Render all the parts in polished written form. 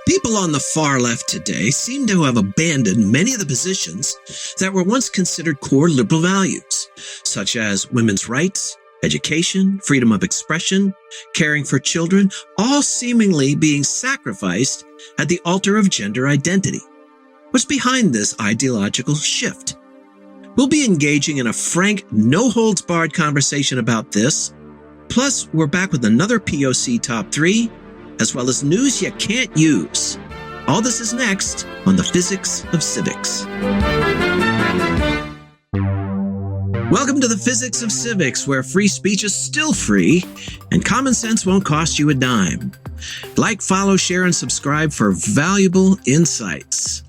People on the far left today seem to have abandoned many of the positions that were once considered core liberal values, such as women's rights, education, freedom of expression, caring for children, all seemingly being sacrificed at the altar of gender identity. What's behind this ideological shift? We'll be engaging in a frank, no-holds-barred conversation about this. Plus, we're back with another PoC Top 3, as well as news you can't use. All this is next on the Physics of Civics. Welcome to the Physics of Civics, where free speech is still free and common sense won't cost you a dime. Like, follow, share, and subscribe for valuable insights.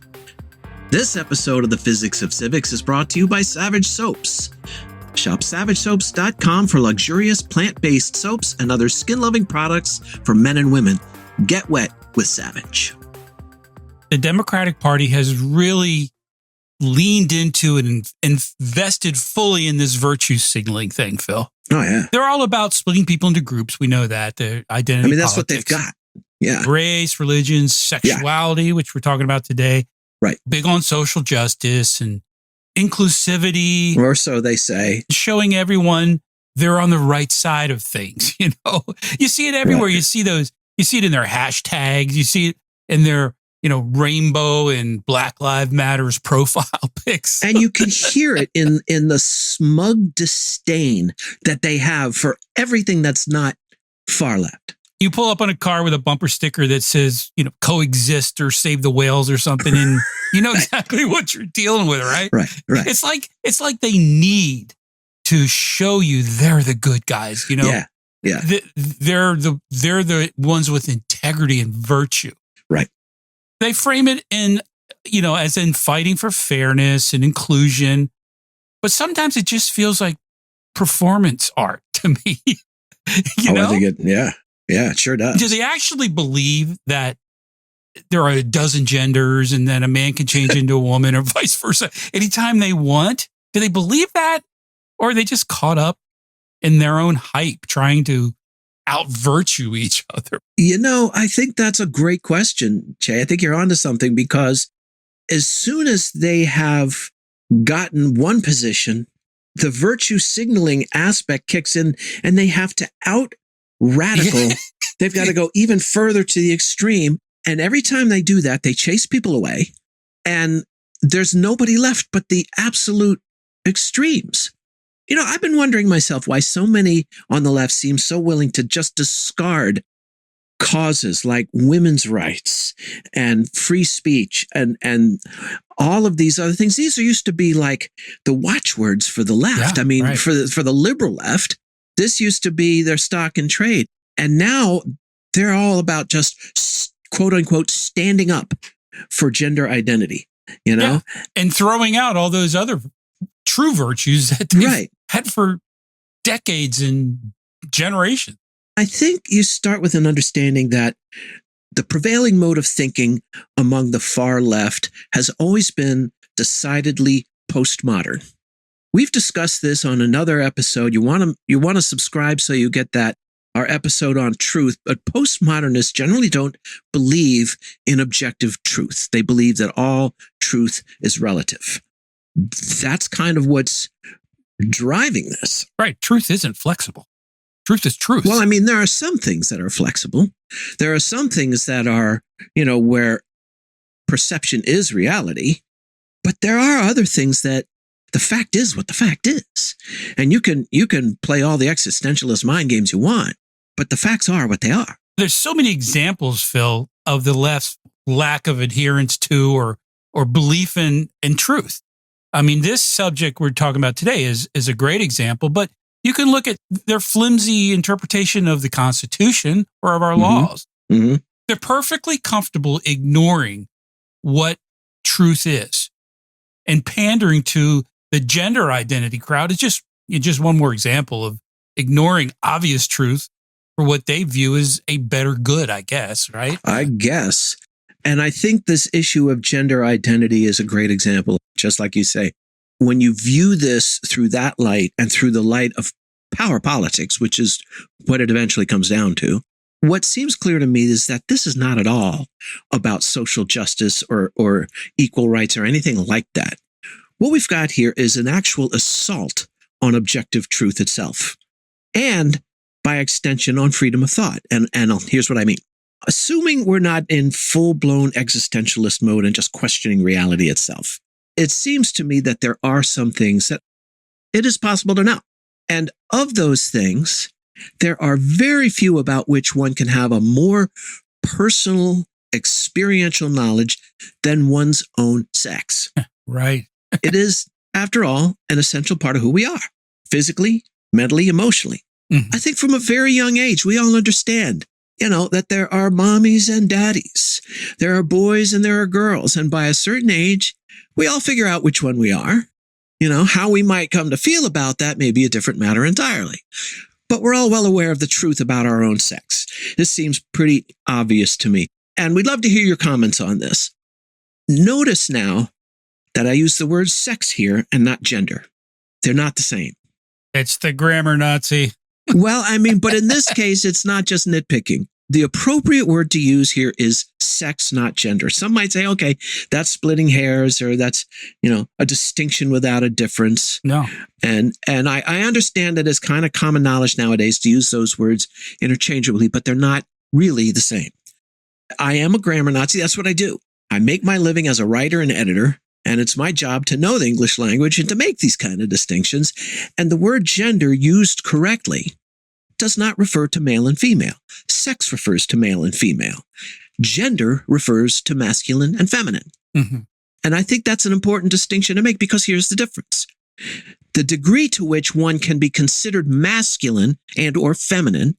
This episode of the Physics of Civics is brought to you by Savage Soaps. Shop SavageSoaps.com for luxurious plant-based soaps and other skin-loving products for men and women. Get wet with Savage. The Democratic Party has really leaned into and invested fully in this virtue signaling thing, Phil. Oh, yeah. They're all about splitting people into groups. We know that. Their identity that's politics, what they've got. Yeah. Race, religion, sexuality, which we're talking about today. Right. Big on social justice and inclusivity. Or so they say. Showing everyone they're on the right side of things. You know, you see it everywhere. Right. You see it in their hashtags. You see it in their, rainbow and Black Lives Matters profile pics. And you can hear it in the smug disdain that they have for everything that's not far left. You pull up on a car with a bumper sticker that says, coexist or save the whales or something. And you know exactly what you're dealing with, right? Right. It's like they need to show you they're the good guys, Yeah. They're the ones with integrity and virtue. Right. They frame it in, as in fighting for fairness and inclusion. But sometimes it just feels like performance art to me. I think yeah, it sure does. Do they actually believe that there are a dozen genders and then a man can change into a woman or vice versa anytime they want? Do they believe that? Or are they just caught up in their own hype trying to out-virtue each other? I think that's a great question, Jay. I think you're onto something, because as soon as they have gotten one position, the virtue signaling aspect kicks in and they have to out-radical. They've got to go even further to the extreme. And every time they do that, they chase people away. And there's nobody left but the absolute extremes. I've been wondering myself why so many on the left seem so willing to just discard causes like women's rights and free speech and all of these other things. These used to be like the watchwords for the left. Yeah, right. For the liberal left, this used to be their stock in trade. And now they're all about just quote unquote standing up for gender identity, Yeah. And throwing out all those other true virtues that they've had for decades and generations. I think you start with an understanding that the prevailing mode of thinking among the far left has always been decidedly postmodern. We've discussed this on another episode. You want to subscribe so you get our episode on truth, but postmodernists generally don't believe in objective truth. They believe that all truth is relative. That's kind of what's driving this. Right. Truth isn't flexible. Truth is truth. Well, there are some things that are flexible. There are some things that are, where perception is reality. But there are other things that the fact is what the fact is. And you can play all the existentialist mind games you want, but the facts are what they are. There's so many examples, Phil, of the left's lack of adherence to or belief in truth. This subject we're talking about today is a great example, but you can look at their flimsy interpretation of the Constitution or of our laws. Mm-hmm. They're perfectly comfortable ignoring what truth is, and pandering to the gender identity crowd is just one more example of ignoring obvious truth for what they view as a better good, I guess, right? I guess. And I think this issue of gender identity is a great example, just like you say. When you view this through that light and through the light of power politics, which is what it eventually comes down to, what seems clear to me is that this is not at all about social justice or equal rights or anything like that. What we've got here is an actual assault on objective truth itself, and by extension on freedom of thought. And here's what I mean. Assuming we're not in full-blown existentialist mode and just questioning reality itself, it seems to me that there are some things that it is possible to know. And of those things, there are very few about which one can have a more personal, experiential knowledge than one's own sex. Right. It is, after all, an essential part of who we are, physically, mentally, emotionally. Mm-hmm. I think from a very young age, we all understand, that there are mommies and daddies, there are boys and there are girls. And by a certain age, we all figure out which one we are. How we might come to feel about that may be a different matter entirely. But we're all well aware of the truth about our own sex. This seems pretty obvious to me. And we'd love to hear your comments on this. Notice now that I use the word sex here and not gender. They're not the same. It's the grammar Nazi. Well, but in this case, it's not just nitpicking. The appropriate word to use here is sex, not gender. Some might say, okay, that's splitting hairs, or that's, a distinction without a difference. No. And I understand that it's kind of common knowledge nowadays to use those words interchangeably, but they're not really the same. I am a grammar Nazi. That's what I do. I make my living as a writer and editor, and it's my job to know the English language and to make these kind of distinctions. And the word gender used correctly does not refer to male and female. Sex refers to male and female. Gender refers to masculine and feminine. Mm-hmm. And I think that's an important distinction to make, because here's the difference. The degree to which one can be considered masculine and or feminine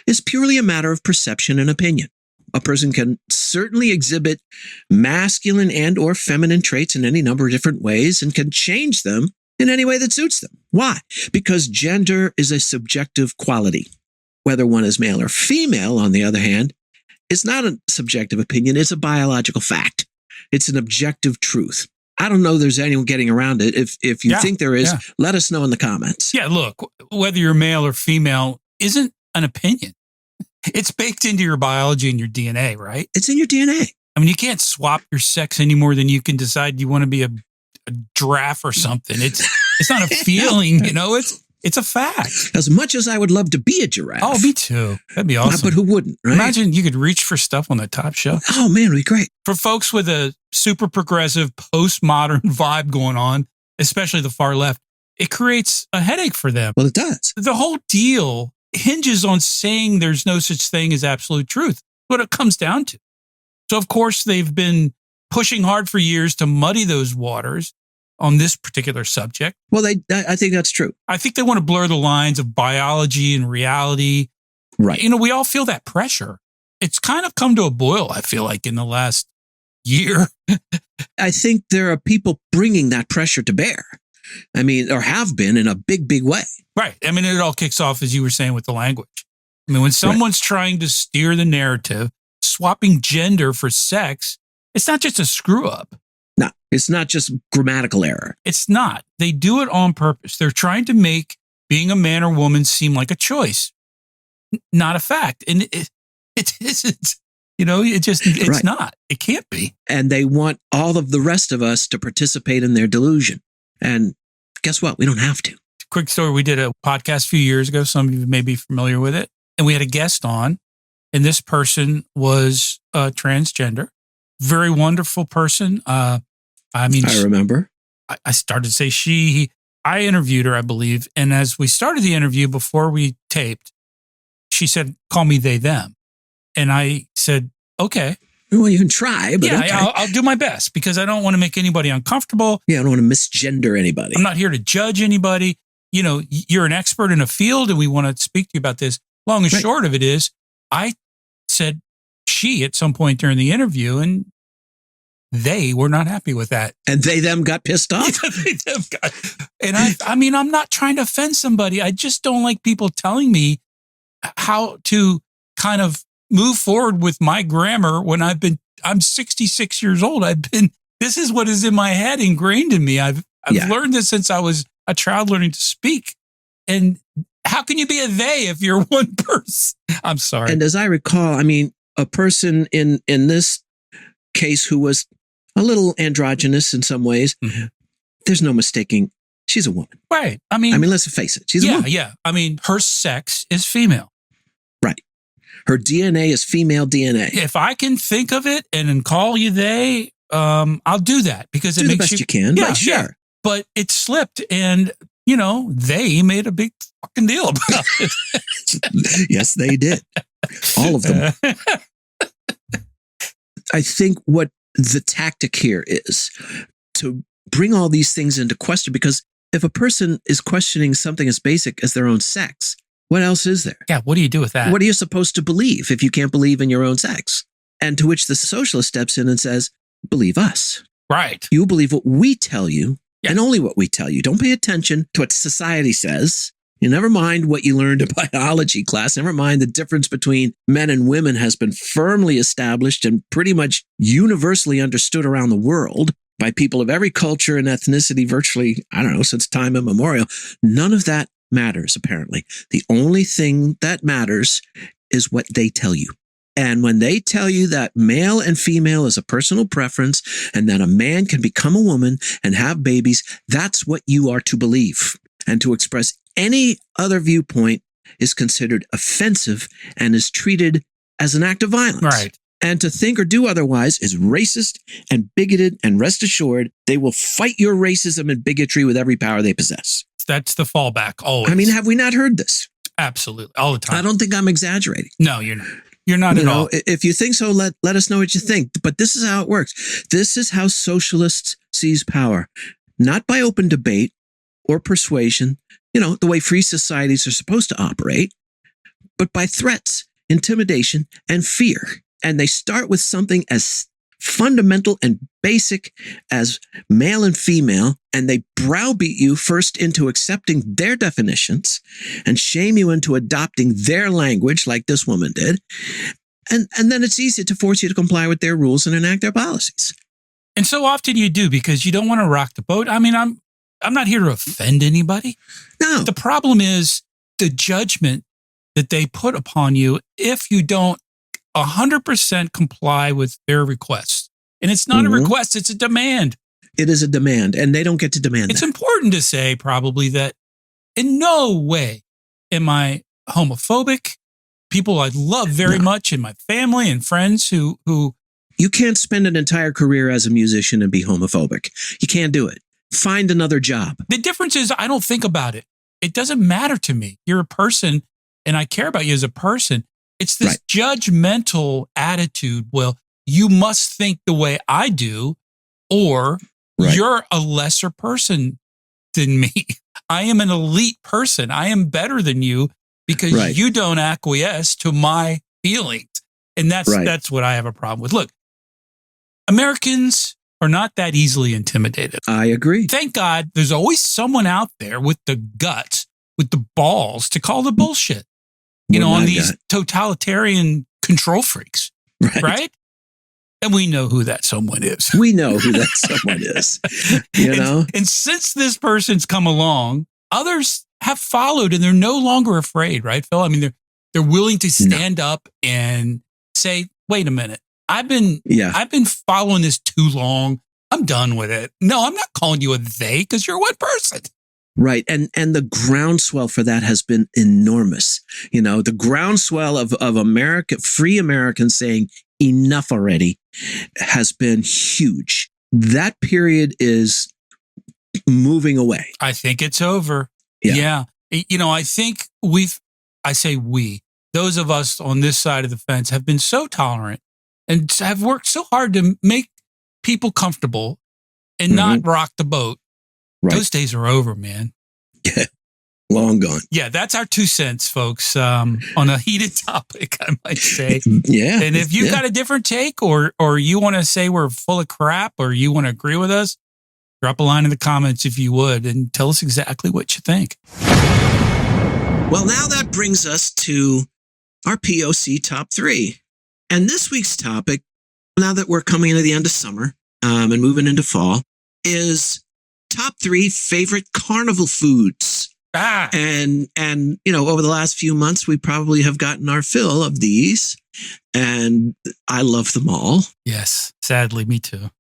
is purely a matter of perception and opinion. A person can certainly exhibit masculine and or feminine traits in any number of different ways and can change them in any way that suits them. Why? Because gender is a subjective quality. Whether one is male or female, on the other hand, is not a subjective opinion. It's a biological fact. It's an objective truth. I don't know there's anyone getting around it. If you think there is, let us know in the comments. Yeah, look, whether you're male or female isn't an opinion. It's baked into your biology and your DNA, right? It's in your DNA. You can't swap your sex any more than you can decide you want to be a giraffe or something. It's not a feeling, it's a fact. As much as I would love to be a giraffe. Oh, me too. That'd be awesome. But who wouldn't, right? Imagine you could reach for stuff on the top shelf. Oh man, it'd be great. For folks with a super progressive, postmodern vibe going on, especially the far left, it creates a headache for them. Well, it does. The whole deal hinges on saying there's no such thing as absolute truth. What it comes down to. So, of course, they've been pushing hard for years to muddy those waters on this particular subject. Well, I think that's true. I think they want to blur the lines of biology and reality. Right. We all feel that pressure. It's kind of come to a boil, I feel like, in the last year. I think there are people bringing that pressure to bear. Or have been in a big, big way. Right. It all kicks off, as you were saying, with the language. When someone's trying to steer the narrative, swapping gender for sex, it's not just a screw up. No, it's not just grammatical error. It's not. They do it on purpose. They're trying to make being a man or woman seem like a choice, not a fact. And it isn't. It's right. not. It can't be. And they want all of the rest of us to participate in their delusion. And guess what? We don't have to. Quick story. We did a podcast a few years ago. Some of you may be familiar with it. And we had a guest on, and this person was transgender. Very wonderful person. I remember. I started to say she. I interviewed her, I believe. And as we started the interview, before we taped, she said, call me they, them. And I said, okay. Well, you can try, but yeah, okay. I'll do my best, because I don't want to make anybody uncomfortable. Yeah, I don't want to misgender anybody. I'm not here to judge anybody. You're an expert in a field, and we want to speak to you about this. Long and short of it is, I said she at some point during the interview, and they were not happy with that. And they, them got pissed off? And I'm not trying to offend somebody. I just don't like people telling me how to kind of move forward with my grammar when I'm 66 years old. This is what is in my head, ingrained in me. I've learned this since I was a child learning to speak. And how can you be a they if you're one person? I'm sorry. And as I recall, I mean, a person in this case who was a little androgynous in some ways, there's no mistaking she's a woman. Right. I mean, let's face it. She's a woman. Yeah. I mean, her sex is female. Right. Her DNA is female DNA. If I can think of it and then call you they, I'll do that because it do makes the best you can. Yeah, right, sure. Yeah. But it slipped, and they made a big fucking deal about it. Yes, they did. All of them. I think what the tactic here is to bring all these things into question, because if a person is questioning something as basic as their own sex, what else is there? Yeah, what do you do with that? What are you supposed to believe if you can't believe in your own sex? And to which the socialist steps in and says, believe us. Right. You believe what we tell you, yeah. and only what we tell you. Don't pay attention to what society says. You never mind what you learned in biology class. Never mind the difference between men and women has been firmly established and pretty much universally understood around the world by people of every culture and ethnicity virtually, since time immemorial. None of that matters, apparently. The only thing that matters is what they tell you. And when they tell you that male and female is a personal preference and that a man can become a woman and have babies, that's what you are to believe. And to express any other viewpoint is considered offensive and is treated as an act of violence. Right. And to think or do otherwise is racist and bigoted, and rest assured, they will fight your racism and bigotry with every power they possess. That's the fallback, always. I mean, have we not heard this? Absolutely, all the time. I don't think I'm exaggerating. No, you're not. You're not at all. If you think so, let us know what you think. But this is how it works. This is how socialists seize power. Not by open debate or persuasion, the way free societies are supposed to operate, but by threats, intimidation, and fear. And they start with something as fundamental and basic as male and female, and they browbeat you first into accepting their definitions and shame you into adopting their language like this woman did. And then it's easy to force you to comply with their rules and enact their policies. And so often you do, because you don't want to rock the boat. I mean, I'm not here to offend anybody. No. The problem is the judgment that they put upon you if you don't 100% comply with their requests. And it's not a request, it's a demand. It is a demand, and they don't get to demand It's important to say probably that in no way am I homophobic. People I love very much in my family and friends who You can't spend an entire career as a musician and be homophobic. You can't do it. Find another job. The difference is I don't think about it. It doesn't matter to me. You're a person, and I care about you as a person. It's this judgmental attitude. Well, you must think the way I do, or you're a lesser person than me. I am an elite person. I am better than you because you don't acquiesce to my feelings. And that's what I have a problem with. Look, Americans are not that easily intimidated. I agree. Thank God there's always someone out there with the guts, with the balls to call the bullshit. On these totalitarian control freaks, right? And we know who that someone is. We know who that someone is, And since this person's come along, others have followed, and they're no longer afraid, right, Phil? I mean, they're willing to stand up and say, "Wait a minute, I've been following this too long. I'm done with it. No, I'm not calling you a they because you're one person." Right. And the groundswell for that has been enormous. The groundswell of free Americans saying enough already has been huge. That period is moving away. I think it's over. Yeah. I think those of us on this side of the fence have been so tolerant and have worked so hard to make people comfortable and not rock the boat. Right. Those days are over, man. Yeah, long gone. Yeah, that's our 2 cents, folks, on a heated topic, I might say. Yeah. And if you've got a different take or you want to say we're full of crap or you want to agree with us, drop a line in the comments if you would and tell us exactly what you think. Well, now that brings us to our PoC Top-3. And this week's topic, now that we're coming into the end of summer and moving into fall, is top 3 favorite carnival foods. And over the last few months, we probably have gotten our fill of these, and I love them all. Yes, sadly, me too.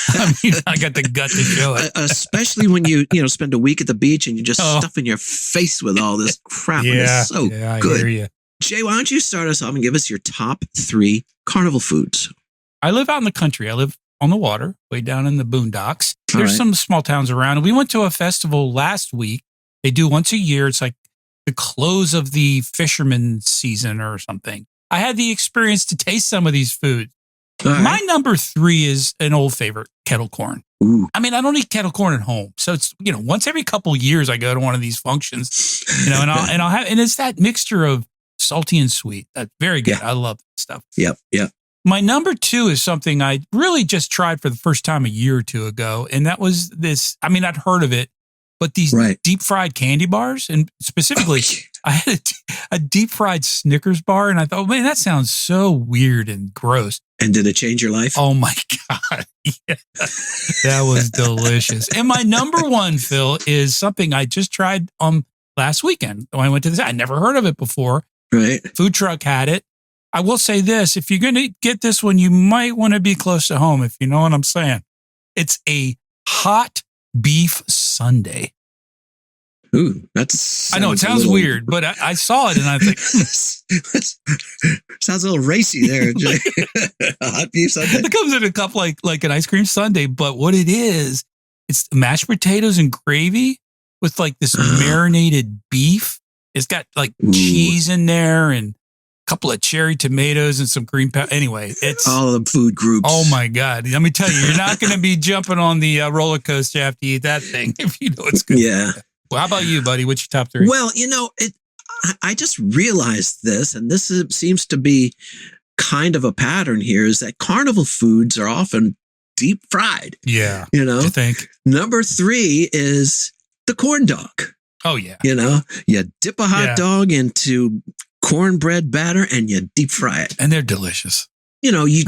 I mean, I got the gut to show it. Especially when you spend a week at the beach and you just stuffing your face with all this crap. Yeah, it's so I good. hear you. Jay, why don't you start us off and give us your top 3 carnival foods? I live out in the country. I live on the water, way down in the boondocks. There's right. some small towns around. We went to a festival last week. They do once a year. It's like the close of the fisherman season or something. I had the experience to taste some of these foods. Right. My number 3 is an old favorite, kettle corn. Ooh. I mean, I don't eat kettle corn at home. So it's, once every couple of years I go to one of these functions, and I'll have, and it's that mixture of salty and sweet. That's very good. Yeah. I love that stuff. Yep. My number 2 is something I really just tried for the first time a year or two ago. And that was this, I mean, I'd heard of it, but these deep fried candy bars, and specifically I had a deep fried Snickers bar, and I thought, man, that sounds so weird and gross. And did it change your life? Oh my God. Yeah. That was delicious. And my number 1, Phil, is something I just tried last weekend when I went to this. I never heard of it before. Right. Food truck had it. I will say this, if you're going to get this one, you might want to be close to home, if you know what I'm saying. It's a hot beef sundae. Ooh, that's. I know it sounds weird, but I saw it and I think sounds a little racy there, Jay. Hot beef sundae. It comes in a cup like an ice cream sundae, but what it is, it's mashed potatoes and gravy with like this marinated beef. It's got like cheese in there and a couple of cherry tomatoes and some green pepper. Anyway, it's all of the food groups. Oh my God. Let me tell you, you're not going to be jumping on the roller coaster after you eat that thing if you know it's good. Yeah. Well, how about you, buddy? What's your top 3? Well, I just realized this, and this seems to be kind of a pattern here, is that carnival foods are often deep fried. Yeah. You think? Number 3 is the corn dog. Oh, yeah. You dip a hot dog into cornbread batter and you deep fry it. And they're delicious. You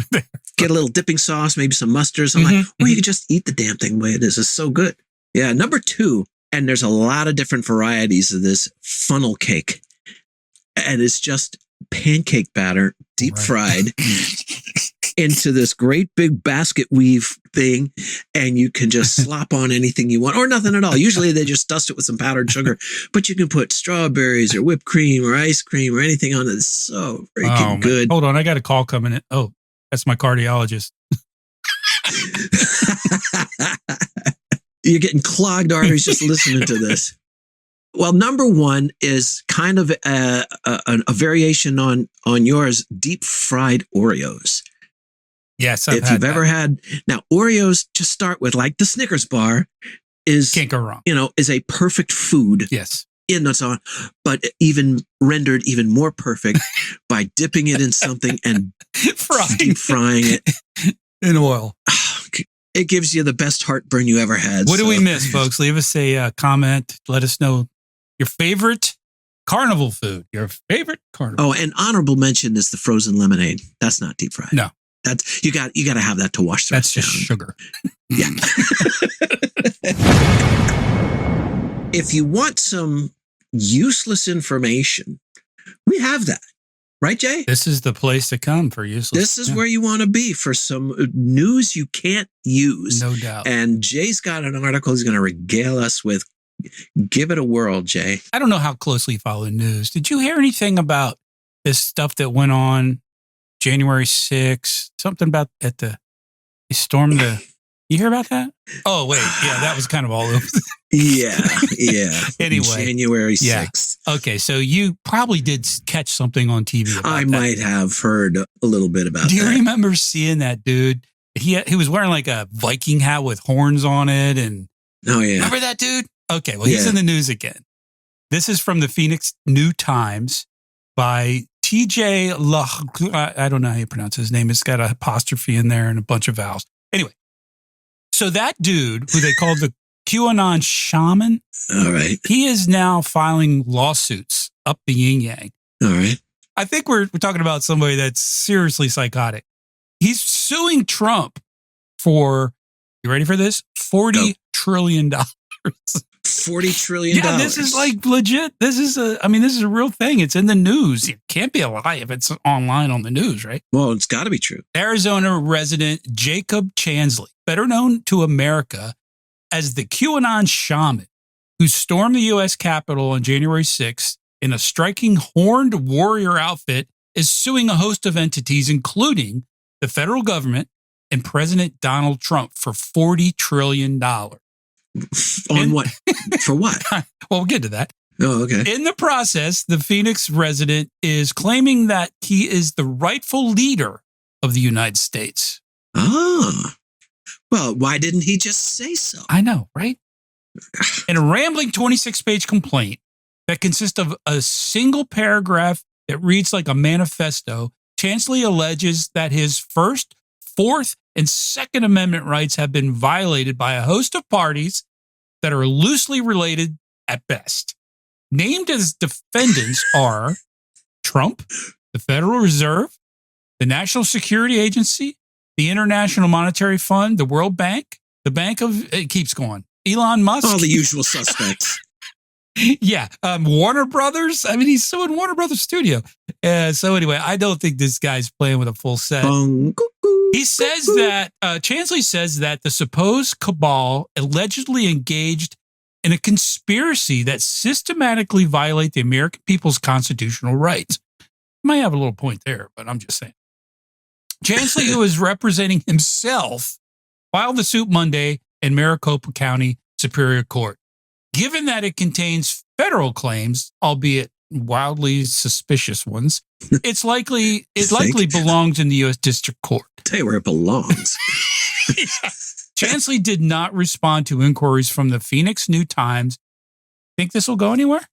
get a little dipping sauce, maybe some mustard or something, or you can just eat the damn thing the way it is. It's so good. Yeah. Number 2, and there's a lot of different varieties of this funnel cake. And it's just pancake batter, deep fried into this great big basket weave thing. And you can just slop on anything you want or nothing at all. Usually they just dust it with some powdered sugar, but you can put strawberries or whipped cream or ice cream or anything on it. It's so freaking good. Hold on. I got a call coming in. Oh, that's my cardiologist. You're getting clogged arteries just listening to this. Well, number 1 is kind of a variation on yours, deep fried Oreos. Yes, if you've ever had. Now, Oreos, just start with, like the Snickers bar, can't go wrong. Is a perfect food. Yes. In and so on, but even rendered even more perfect by dipping it in something and deep frying it in oil. It gives you the best heartburn you ever had. What do we miss, folks? Leave us a comment. Let us know your favorite carnival food. Your favorite carnival. Oh, and honorable mention is the frozen lemonade. That's not deep fried. No, that's you got to have that to wash the That's rest just down. Sugar. Yeah. If you want some useless information, we have that. Right, Jay? This is the place to come for useless. This is where you want to be for some news you can't use. No doubt. And Jay's got an article he's going to regale us with. Give it a whirl, Jay. I don't know how closely you follow the news. Did you hear anything about this stuff that went on January 6th? Something about they stormed the... You hear about that? Oh, wait. Yeah, that was kind of all over. Yeah. Anyway. January 6th. Yeah. Okay, so you probably did catch something on TV about I that. might have heard a little bit about that. Do you remember seeing that dude? He was wearing like a Viking hat with horns on it. And oh, yeah. Remember that dude? Okay, well, he's in the news again. This is from the Phoenix New Times by TJ I don't know how you pronounce his name. It's got an apostrophe in there and a bunch of vowels. Anyway. So that dude, who they called the Q-Anon Shaman, all right, he is now filing lawsuits up the yin yang. All right. I think we're talking about somebody that's seriously psychotic. He's suing Trump for, you ready for this? $40 trillion. $40 trillion. Yeah, this is like legit. This is a real thing. It's in the news. It can't be a lie if it's online on the news, right? Well, it's got to be true. Arizona resident Jacob Chansley, better known to America as the QAnon Shaman, who stormed the U.S. Capitol on January 6th in a striking horned warrior outfit, is suing a host of entities, including the federal government and President Donald Trump, for $40 trillion. What? For what? Well, we'll get to that. Oh, okay. In the process, the Phoenix resident is claiming that he is the rightful leader of the United States. Ah. Well, why didn't he just say so? I know, right? In a rambling 26-page complaint that consists of a single paragraph that reads like a manifesto, Chansley alleges that his First, Fourth, and Second Amendment rights have been violated by a host of parties that are loosely related at best. Named as defendants are Trump, the Federal Reserve, the National Security Agency, the International Monetary Fund, the World Bank, the Bank of, it keeps going, Elon Musk. All the usual suspects. Yeah. Warner Brothers. I mean, he's suing Warner Brothers Studio. So anyway, I don't think this guy's playing with a full set. He says that, Chansley says that the supposed cabal allegedly engaged in a conspiracy that systematically violate the American people's constitutional rights. Might have a little point there, but I'm just saying. Chansley, who is representing himself, filed the suit Monday in Maricopa County Superior Court. Given that it contains federal claims, albeit wildly suspicious ones, it likely belongs in the U.S. District Court. Tell you where it belongs. Yeah. Chansley did not respond to inquiries from the Phoenix New-Times. Think this will go anywhere?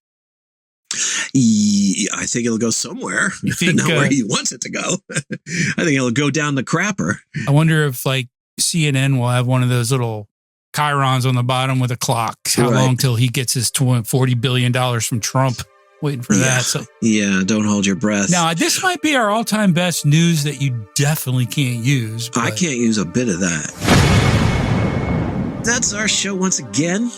I think it'll go somewhere. You think, not where he wants it to go. I think it'll go down the crapper. I wonder if like CNN will have one of those little chyrons on the bottom with a clock. How long till he gets his $40 billion from Trump? Waiting for that. So yeah, don't hold your breath. Now, this might be our all-time best news that you definitely can't use. I can't use a bit of that. That's our show once again.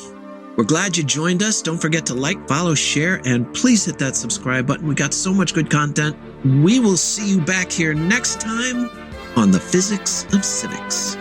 We're glad you joined us. Don't forget to like, follow, share, and please hit that subscribe button. We got so much good content. We will see you back here next time on The Physics of Civics.